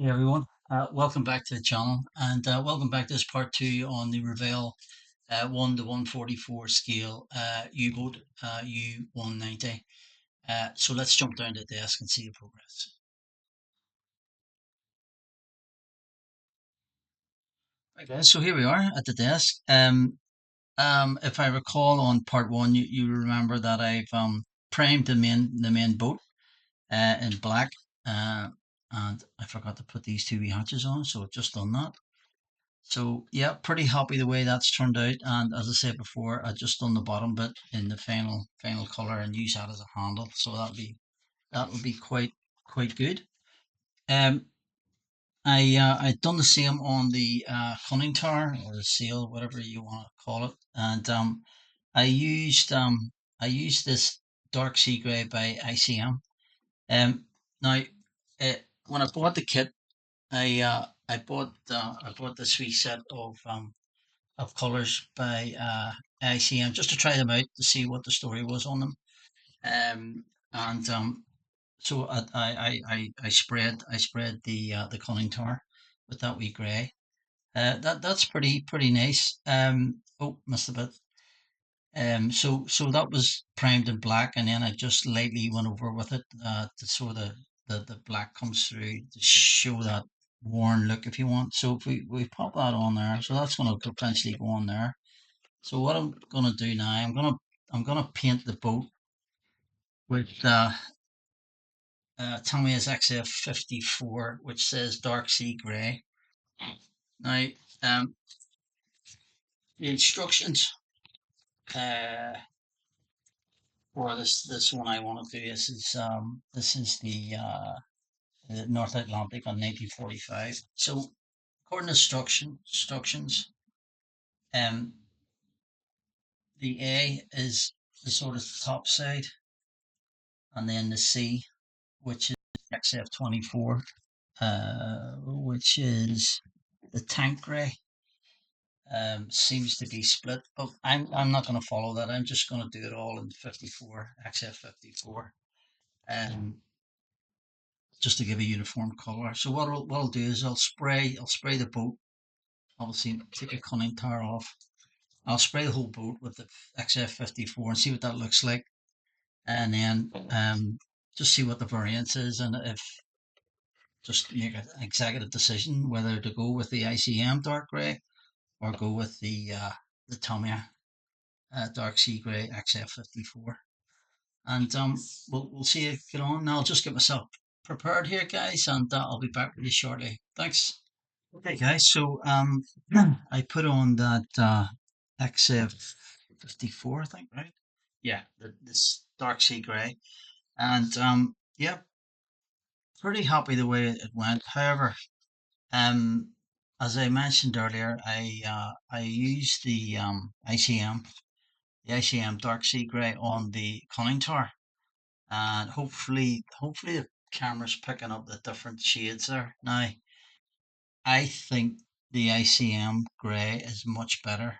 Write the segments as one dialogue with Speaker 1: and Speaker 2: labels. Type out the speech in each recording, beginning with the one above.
Speaker 1: Hey everyone, welcome back to the channel and welcome back to this part two on the Revell 1 to 144 scale U-boat U-190. So let's jump down to the desk and see the progress. Okay, so here we are at the desk. If I recall on part one, you remember that I've primed the main boat in black, uh, and I forgot to put these two wee hatches on, so I've just done that. So yeah, pretty happy the way that's turned out. And as I said before, I just done the bottom bit in the final color and use that as a handle. So that would be quite good. Um, I done the same on the conning tower or the sail, whatever you want to call it. And I used this dark sea grey by ICM. Now, when I bought the kit, I bought this wee set of colours by ICM just to try them out to see what the story was on them. And so I spread the conning tower with that wee grey. That's pretty nice. Oh, missed a bit. So that was primed in black, and then I just lightly went over with it so the black comes through to show that worn look if you want. So if we pop that on there, so that's going to potentially go on there. So what I'm gonna do now, I'm gonna paint the boat with Tamiya's XF54, which says dark sea grey. Now, um, the instructions uh, for this one I want to do this is the North Atlantic on 1945. So according to instructions, um, the A is the sort of top side, and then the C, which is XF24, which is the tank grey, seems to be split, but I'm not going to follow that. I'm just going to do it all in 54 XF54, um, just to give a uniform color. So what I'll do is I'll spray the boat. Obviously, take a conning tower off. I'll spray the whole boat with the XF54 and see what that looks like, and then just see what the variance is, and if just make an executive decision whether to go with the ICM dark grey or go with the Tamiya dark sea grey XF54. And we'll see you get on. Now I'll just get myself prepared here, guys, and I'll be back with you shortly. Thanks. Okay, guys. So I put on that XF54, I think, right? Yeah, this dark sea grey, and yeah, pretty happy the way it went. However, Um, as I mentioned earlier, I used the ICM Dark Sea Grey on the conning tower, and hopefully the camera's picking up the different shades there. Now, I think the ICM Grey is much better.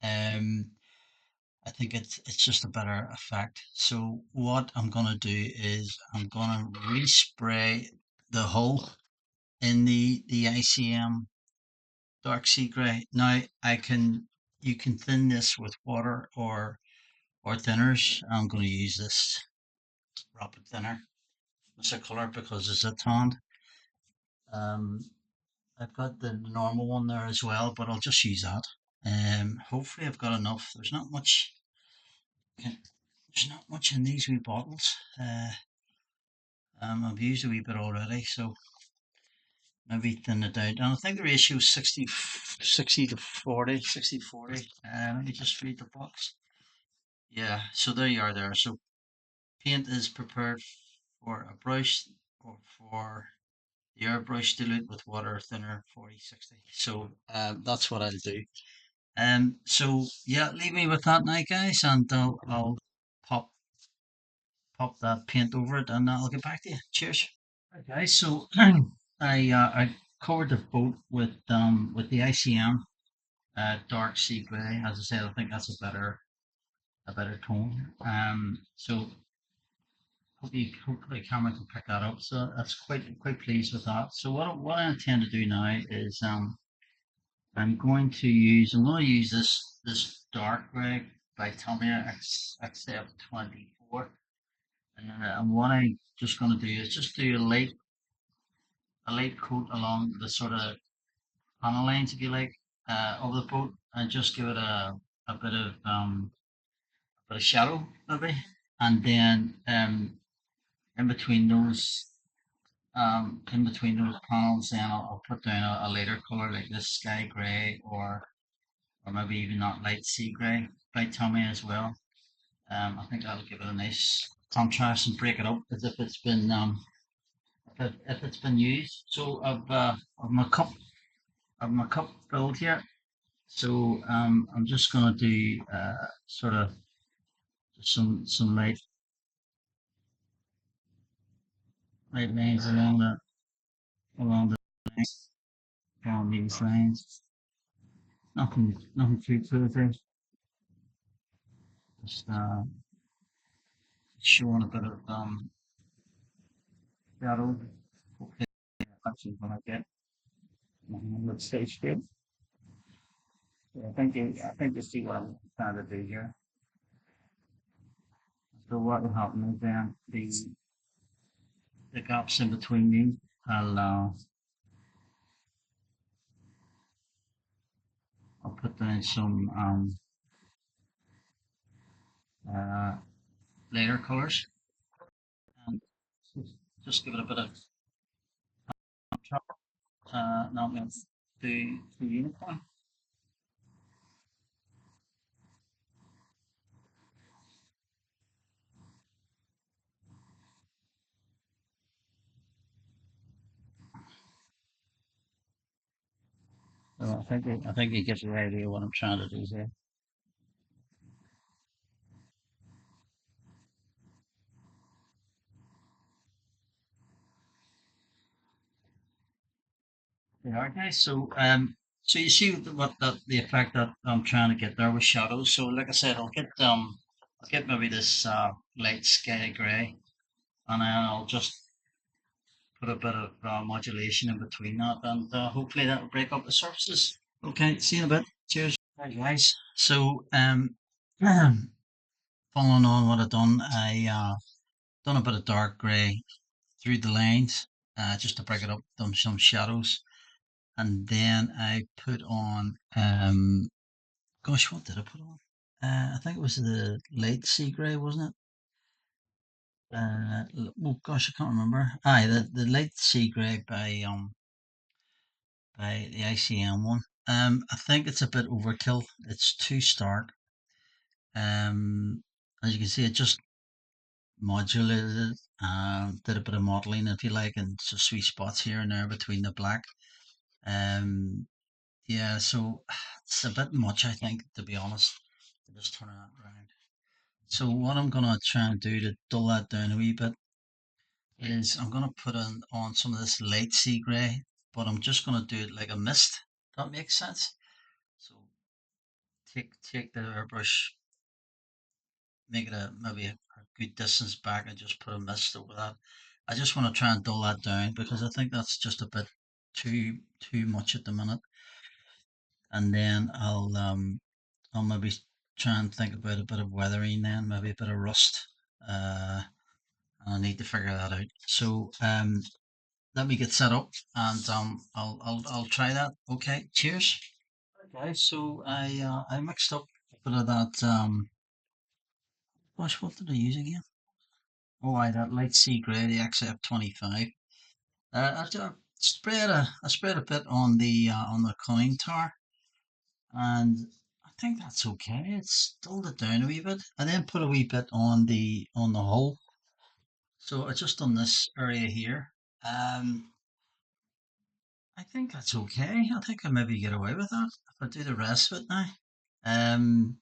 Speaker 1: Um, I think it's just a better effect. So what I'm gonna do is I'm gonna respray the hull in the ICM dark sea grey. Now you can thin this with water or thinners. I'm going to use this rapid thinner. It's a colour because it's a tan. Um, I've got the normal one there as well, but I'll just use that. Hopefully I've got enough. There's not much in these wee bottles. I've used a wee bit already, so maybe thin it out. And I think the ratio is 60 to 40, 60-40. Let me just read the box. Yeah, so there you are there. So paint is prepared for a brush or for the airbrush, dilute with water thinner 40-60. So that's what I'll do. So yeah, leave me with that now, guys, and I'll pop pop that paint over it, and I'll get back to you. Cheers. Okay, so I covered the boat with the ICM dark sea grey. As I said, I think that's a better tone. So hopefully the camera can pick that up. So that's quite pleased with that. So what I intend to do now is I'm going to use this dark grey by Tamiya XF24. And what I'm just going to do is just do a light coat along the sort of panel lines, if you like, of the boat, and just give it a bit of shadow maybe, and then in between those in between those panels, then I'll put down a lighter color like this sky gray, or maybe even that light sea gray by Tommy as well. I think that'll give it a nice contrast and break it up as if it's been if it's been used. So I've my cup filled here. So I'm just gonna do sort of some light lines along the lines, along these lines. Nothing too crazy. Just showing a bit of shadow. Okay, actually gonna get the stage here. Yeah, I think you see what I'm trying to do here. So what will happen is then the gaps in between these, I'll put down some uh, later colors and just give it a bit of contrast. Now I'm going to do the uniform. So I think you get the idea what I'm trying to do here. Yeah, okay. So you see what the effect that I'm trying to get there with shadows. So like I said, I'll get maybe this light sky grey, and then I'll just put a bit of modulation in between that, and hopefully that will break up the surfaces. Okay, see you in a bit. Cheers. Hi guys. So following on what I've done, I done a bit of dark grey through the lines, just to break it up, done some shadows, and then I put on gosh, what did I put on? I think it was the light sea grey, wasn't it? Oh gosh, I can't remember. Aye, the light sea grey by the ICM one. I think it's a bit overkill. It's too stark. As you can see, it just modulated it, did a bit of modeling, if you like, and some sweet spots here and there between the black. Um, yeah, so it's a bit much, I think, to be honest. Just turn that around. So what I'm gonna try and do to dull that down a wee bit is I'm gonna put on some of this light sea grey, but I'm just gonna do it like a mist. That makes sense. So take the airbrush, make it maybe a good distance back, and just put a mist over that. I just want to try and dull that down because I think that's just a bit too much at the minute. And then I'll maybe try and think about a bit of weathering then, maybe a bit of rust. Uh, I need to figure that out. So let me get set up and I'll try that. Okay, cheers. Okay, so I mixed up a bit of that. Gosh, what did I use again? Oh, that light sea grey, the XF25. I spread a bit on the conning tower, and I think that's okay. It's dulled it down a wee bit. I then put a wee bit on the hull. So I just done this area here. I think that's okay. I think I maybe get away with that if I do the rest of it now. Um,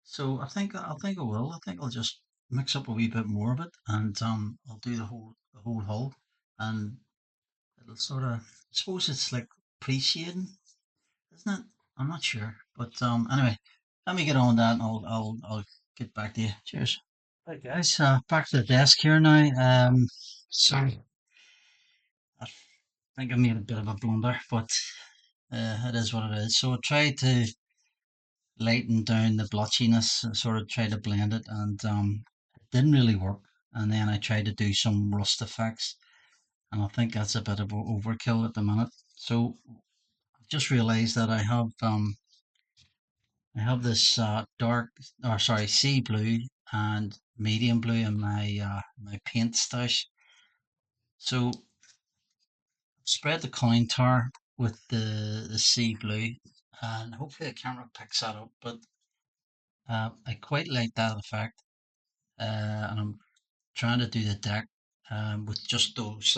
Speaker 1: so I think I will. I think I'll just mix up a wee bit more of it, and I'll do the whole hull, and it'll sort of. I suppose it's like pre-shading, isn't it? I'm not sure, but anyway, let me get on that, and I'll get back to you. Cheers. Hi guys, back to the desk here now. So I think I made a bit of a blunder, but it is what it is. So I tried to lighten down the blotchiness, sort of try to blend it, and it didn't really work. And then I tried to do some rust effects, and I think that's a bit of overkill at the minute. So I've just realised that I have this dark, or sorry, sea blue and medium blue in my paint stash. So spread the coin tar with the sea blue, and hopefully the camera picks that up. But I quite like that effect, and I'm trying to do the deck with just those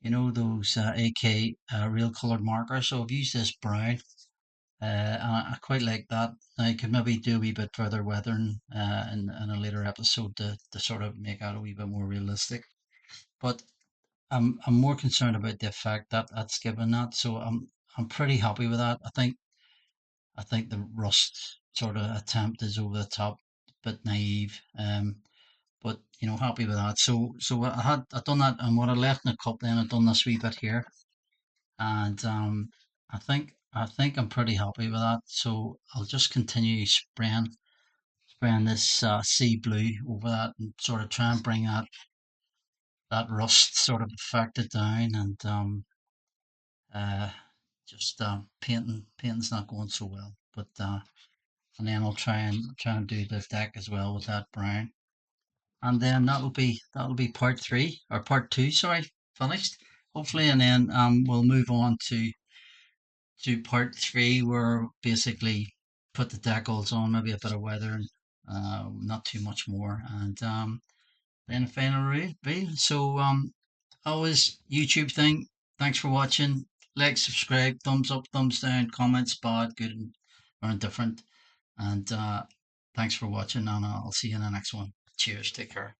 Speaker 1: those AK real colored markers. So I've used this brown, and I quite like that. I could maybe do a wee bit further weathering in a later episode to sort of make that a wee bit more realistic. But I'm more concerned about the effect that that's given that. So I'm pretty happy with that. I think the rust sort of attempt is over the top, bit naive. But happy with that. So I done that, and what I left in the cup, then I done this wee bit here, and I think I'm pretty happy with that. So I'll just continue spraying this sea blue over that, and sort of try and bring that rust sort of affected down, and uh, just painting's not going so well, but and then I'll try and do the deck as well with that brown, and then that'll be part three or part two, sorry, finished hopefully, and then we'll move on to part three, where basically put the decals on, maybe a bit of weather, and not too much more, and then a final reveal. So always YouTube thing. Thanks for watching. Like, subscribe, thumbs up, thumbs down, comments, bad, good, or indifferent. And thanks for watching, and I'll see you in the next one. Cheers. Take care.